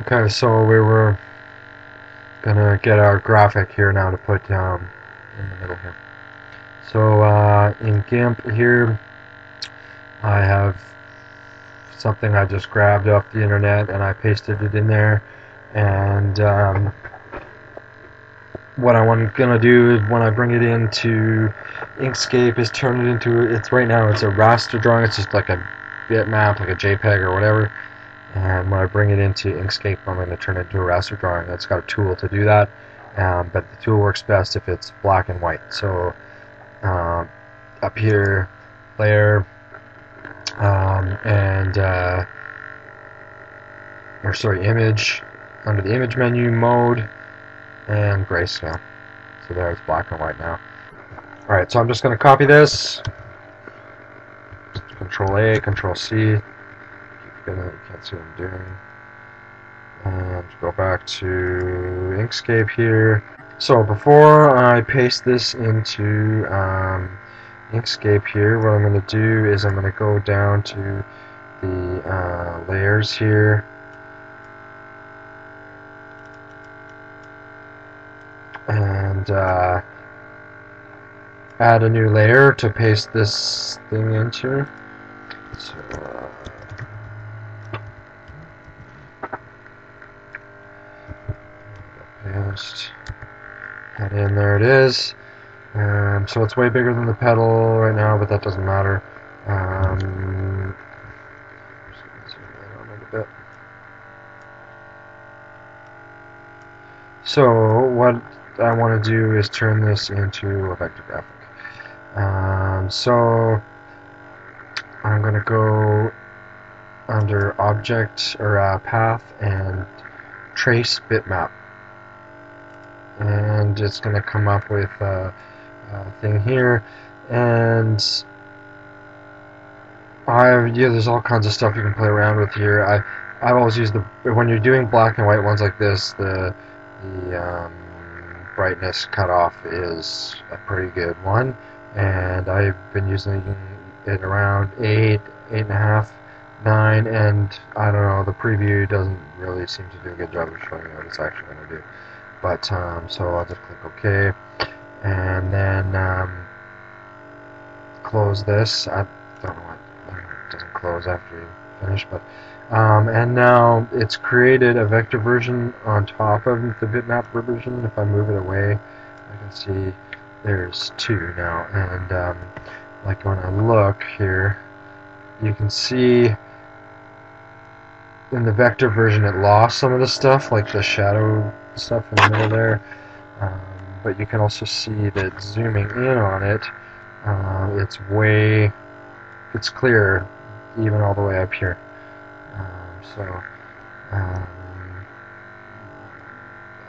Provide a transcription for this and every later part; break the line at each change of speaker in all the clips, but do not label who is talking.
Okay, so we were gonna get our graphic here now to put in the middle here. So in GIMP here, I have something I just grabbed off the internet and I pasted it in there. And what I'm gonna do when I bring it into Inkscape is turn it into, it's right now it's a raster drawing. It's just like a bitmap, like a JPEG or whatever. And when I bring it into Inkscape, I'm going to turn it into a raster drawing. It's got a tool to do that, but the tool works best if it's black and white. So up here, layer, or sorry, image, under the image menu, mode, and grayscale. So there, it's black and white now. Alright, so I'm just going to copy this, Control A, Control C, you can't see what I'm doing, and go back to Inkscape here. So before I paste this into Inkscape here, what I'm going to do is I'm going to go down to the layers here, and add a new layer to paste this thing into. So, paste that in, there it is. So it's way bigger than the pedal right now, but that doesn't matter. So what I want to do is turn this into a vector graphic. So I'm going to go under Object or Path and Trace Bitmap, and it's going to come up with a thing here, and there's all kinds of stuff you can play around with here. I've always used when you're doing black and white ones like this, the brightness cutoff is a pretty good one, and I've been using it around 8, 8.5, 9, and I don't know, the preview doesn't really seem to do a good job of showing you what it's actually going to do. But so I'll just click OK, and then close this. I don't know what, it doesn't close after you finish, but and now it's created a vector version on top of the bitmap version. If I move it away, I can see there's two now, and like when I look here, you can see in the vector version it lost some of the stuff, like the shadow stuff in the middle there, but you can also see that zooming in on it, it's clearer even all the way up here.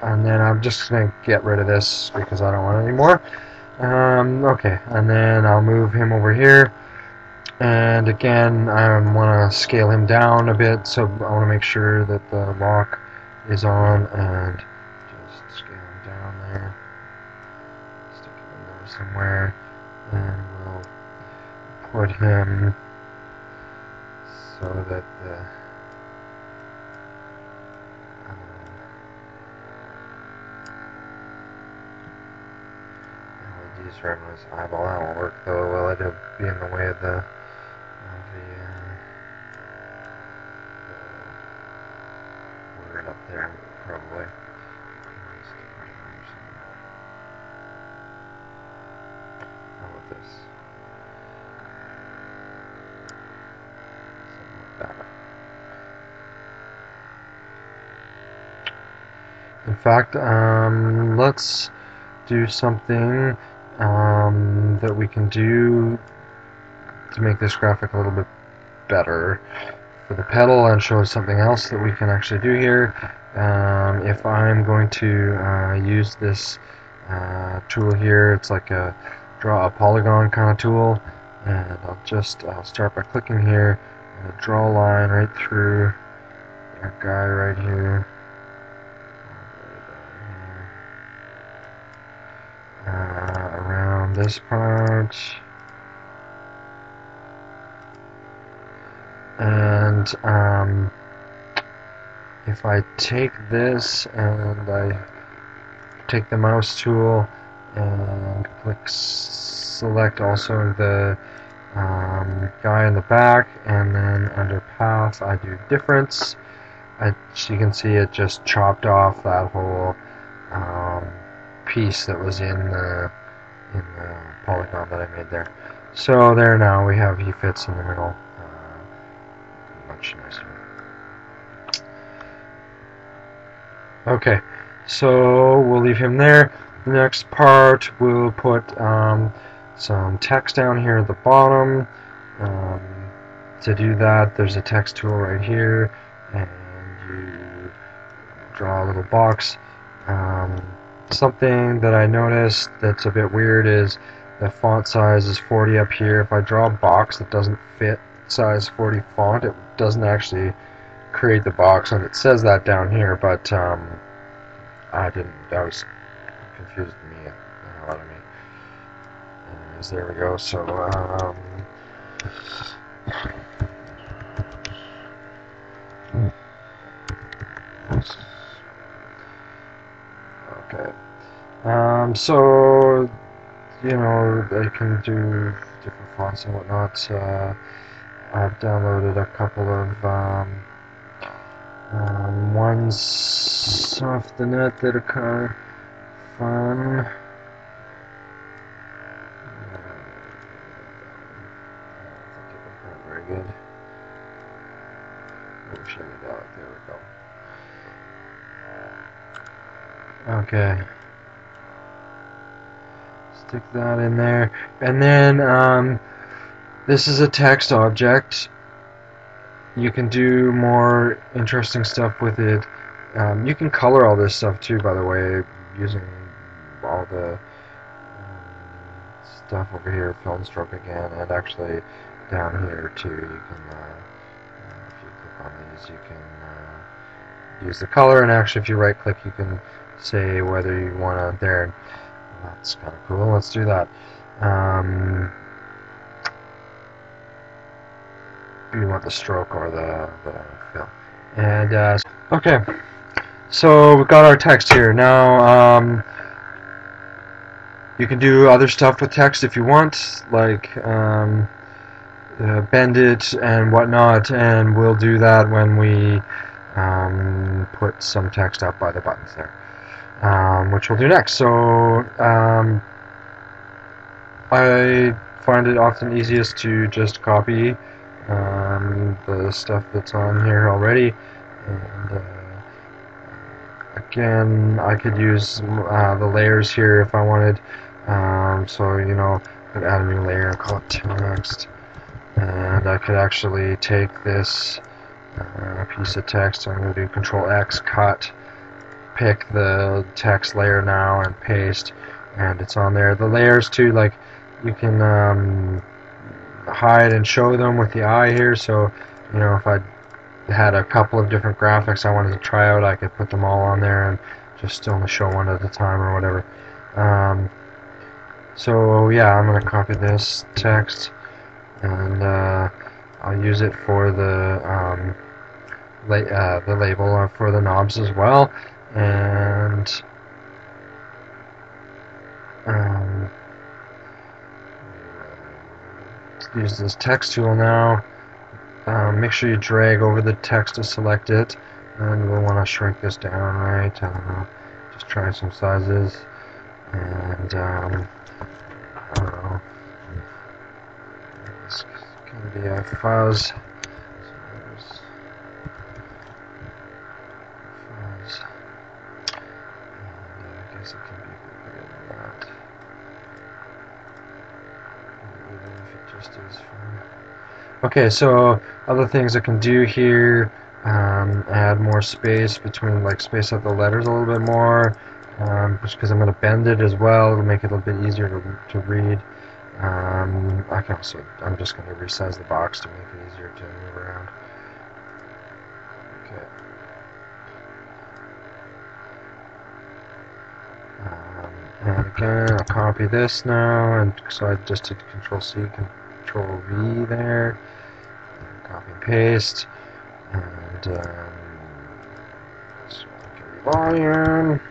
And then I'm just going to get rid of this because I don't want it anymore. Okay, and then I'll move him over here, and again I want to scale him down a bit, so I want to make sure that the lock is on, and just scale him down there, stick him in there somewhere, and we'll put him so that the LEDs are in his eyeball. That won't work though, will it? It'll be in the way of the word up there, probably. How about this? Something like that. In fact, let's do something that we can do to make this graphic a little bit better for the pedal, and show something else that we can actually do here. If I'm going to use this tool here, it's like a draw a polygon kind of tool, and I'll start by clicking here and draw a line right through our guy right here. Around this part, and if I take this and I take the mouse tool and click select also the guy in the back, and then under path I do difference, as you can see it just chopped off that whole piece that was in the polygon that I made there. So there, now we have he fits in the middle. Much nicer. Okay, so we'll leave him there. The next part, we'll put some text down here at the bottom. To do that, there's a text tool right here, and you draw a little box. Something that I noticed that's a bit weird is the font size is 40 up here. If I draw a box that doesn't fit size 40 font, it doesn't actually create the box, and it says that down here, but I was confused me the hell out of me. Anyways, there we go. So okay. So you know, they can do different fonts and whatnot. I've downloaded a couple of ones off the net that are kind of fun. I don't think it was not very good. Oh, shut it out. There we go. Okay. Stick that in there. And then this is a text object. You can do more interesting stuff with it. You can color all this stuff too, by the way, using all the stuff over here, film stroke again, and actually down here too. You can, if you click on these, you can use the color, and actually if you right click, you can say whether you want to there. That's kind of cool. Let's do that. You want the stroke or the fill. And okay, so we've got our text here. Now you can do other stuff with text if you want, like bend it and whatnot, and we'll do that when we put some text up by the buttons there, which we'll do next. So I find it often easiest to just copy the stuff that's on here already, and again, I could use the layers here if I wanted. So you know, I could add a new layer and call it text, and I could actually take this piece of text. I'm going to do Control X, cut, pick the text layer now, and paste, and it's on there. The layers too, like you can hide and show them with the eye here. So you know, if I had a couple of different graphics I wanted to try out, I could put them all on there and just only show one at a time or whatever. So yeah, I'm going to copy this text, and I'll use it for the label for the knobs as well, and use this text tool now. Make sure you drag over the text to select it, and we'll want to shrink this down, right? I don't know, just try some sizes, and I don't know, it's going to be a fuzz. I guess it can be bigger than that, even if it just is fine. Okay, so other things I can do here, add more space between, like space out the letters a little bit more, just because I'm going to bend it as well. It'll make it a little bit easier to read. I can also, I'm just going to resize the box to make it easier to move around. Okay. And again, I'll copy this now, and so I just did Control C, Control V there, copy and paste, and Lion.